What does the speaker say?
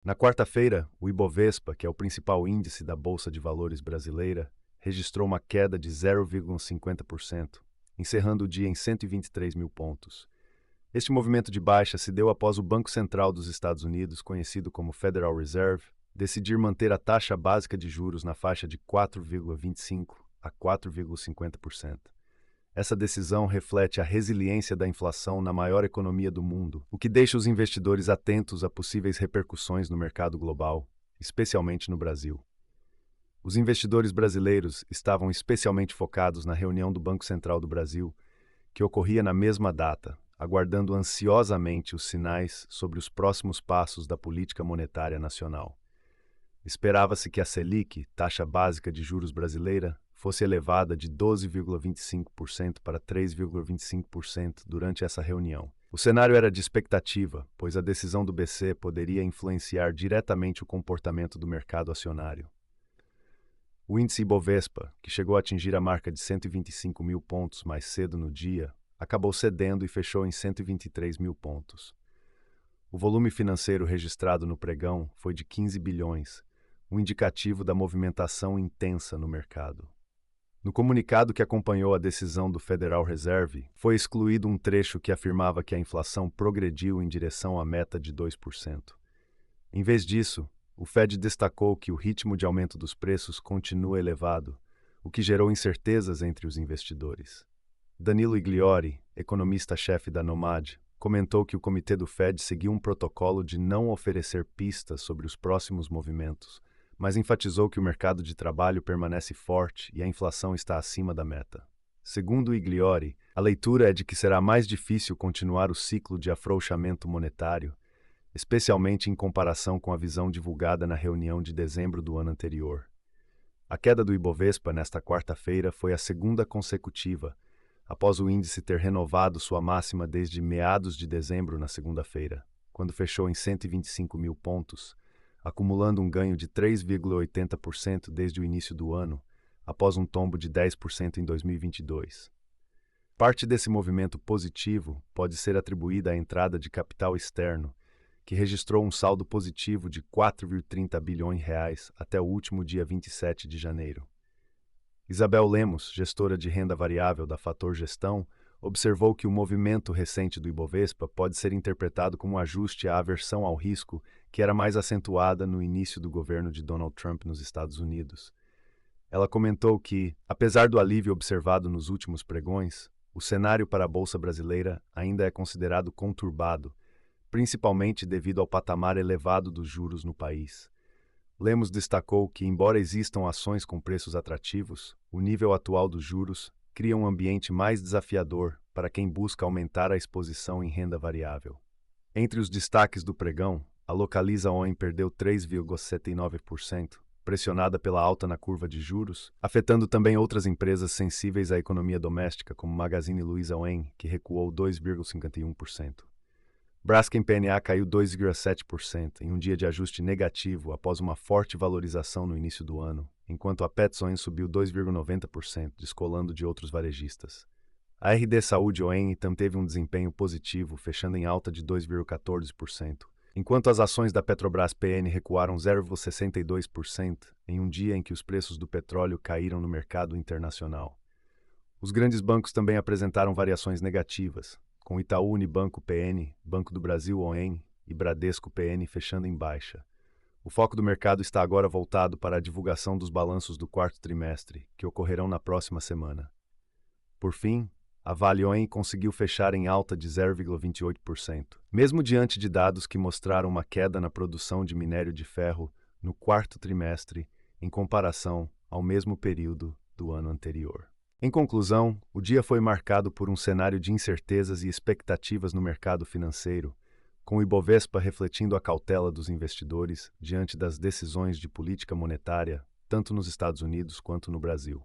Na quarta-feira, o Ibovespa, que é o principal índice da Bolsa de Valores brasileira, registrou uma queda de 0,50%, encerrando o dia em 123 mil pontos. Este movimento de baixa se deu após o Banco Central dos Estados Unidos, conhecido como Federal Reserve, decidir manter a taxa básica de juros na faixa de 4,25% a 4,50%. Essa decisão reflete a resiliência da inflação na maior economia do mundo, o que deixa os investidores atentos a possíveis repercussões no mercado global, especialmente no Brasil. Os investidores brasileiros estavam especialmente focados na reunião do Banco Central do Brasil, que ocorria na mesma data, aguardando ansiosamente os sinais sobre os próximos passos da política monetária nacional. Esperava-se que a Selic, taxa básica de juros brasileira, fosse elevada de 12,25% para 3,25% durante essa reunião. O cenário era de expectativa, pois a decisão do BC poderia influenciar diretamente o comportamento do mercado acionário. O índice Ibovespa, que chegou a atingir a marca de 125 mil pontos mais cedo no dia, acabou cedendo e fechou em 123 mil pontos. O volume financeiro registrado no pregão foi de 15 bilhões, um indicativo da movimentação intensa no mercado. No comunicado que acompanhou a decisão do Federal Reserve, foi excluído um trecho que afirmava que a inflação progrediu em direção à meta de 2%. Em vez disso, o Fed destacou que o ritmo de aumento dos preços continua elevado, o que gerou incertezas entre os investidores. Danilo Igliori, economista-chefe da Nomad, comentou que o comitê do Fed seguiu um protocolo de não oferecer pistas sobre os próximos movimentos, mas enfatizou que o mercado de trabalho permanece forte e a inflação está acima da meta. Segundo Igliori, a leitura é de que será mais difícil continuar o ciclo de afrouxamento monetário, especialmente em comparação com a visão divulgada na reunião de dezembro do ano anterior. A queda do Ibovespa nesta quarta-feira foi a segunda consecutiva, após o índice ter renovado sua máxima desde meados de dezembro na segunda-feira, quando fechou em 125 mil pontos, acumulando um ganho de 3,80% desde o início do ano, após um tombo de 10% em 2022. Parte desse movimento positivo pode ser atribuída à entrada de capital externo, que registrou um saldo positivo de 4,30 bilhões reais até o último dia 27 de janeiro. Isabel Lemos, gestora de renda variável da Fator Gestão, observou que o movimento recente do Ibovespa pode ser interpretado como um ajuste à aversão ao risco que era mais acentuada no início do governo de Donald Trump nos Estados Unidos. Ela comentou que, apesar do alívio observado nos últimos pregões, o cenário para a Bolsa brasileira ainda é considerado conturbado, principalmente devido ao patamar elevado dos juros no país. Lemos destacou que, embora existam ações com preços atrativos, o nível atual dos juros cria um ambiente mais desafiador para quem busca aumentar a exposição em renda variável. Entre os destaques do pregão, a Localiza ON perdeu 3,79%, pressionada pela alta na curva de juros, afetando também outras empresas sensíveis à economia doméstica, como Magazine Luiza ON, que recuou 2,51%. Braskem PNA caiu 2,7% em um dia de ajuste negativo após uma forte valorização no início do ano, enquanto a Petson subiu 2,90%, descolando de outros varejistas. A RD Saúde ON também teve um desempenho positivo, fechando em alta de 2,14%, enquanto as ações da Petrobras PN recuaram 0,62% em um dia em que os preços do petróleo caíram no mercado internacional. Os grandes bancos também apresentaram variações negativas, com Itaú Unibanco PN, Banco do Brasil ON e Bradesco PN fechando em baixa. O foco do mercado está agora voltado para a divulgação dos balanços do quarto trimestre, que ocorrerão na próxima semana. Por fim, a Vale ON conseguiu fechar em alta de 0,28%, mesmo diante de dados que mostraram uma queda na produção de minério de ferro no quarto trimestre em comparação ao mesmo período do ano anterior. Em conclusão, o dia foi marcado por um cenário de incertezas e expectativas no mercado financeiro, com o Ibovespa refletindo a cautela dos investidores diante das decisões de política monetária, tanto nos Estados Unidos quanto no Brasil.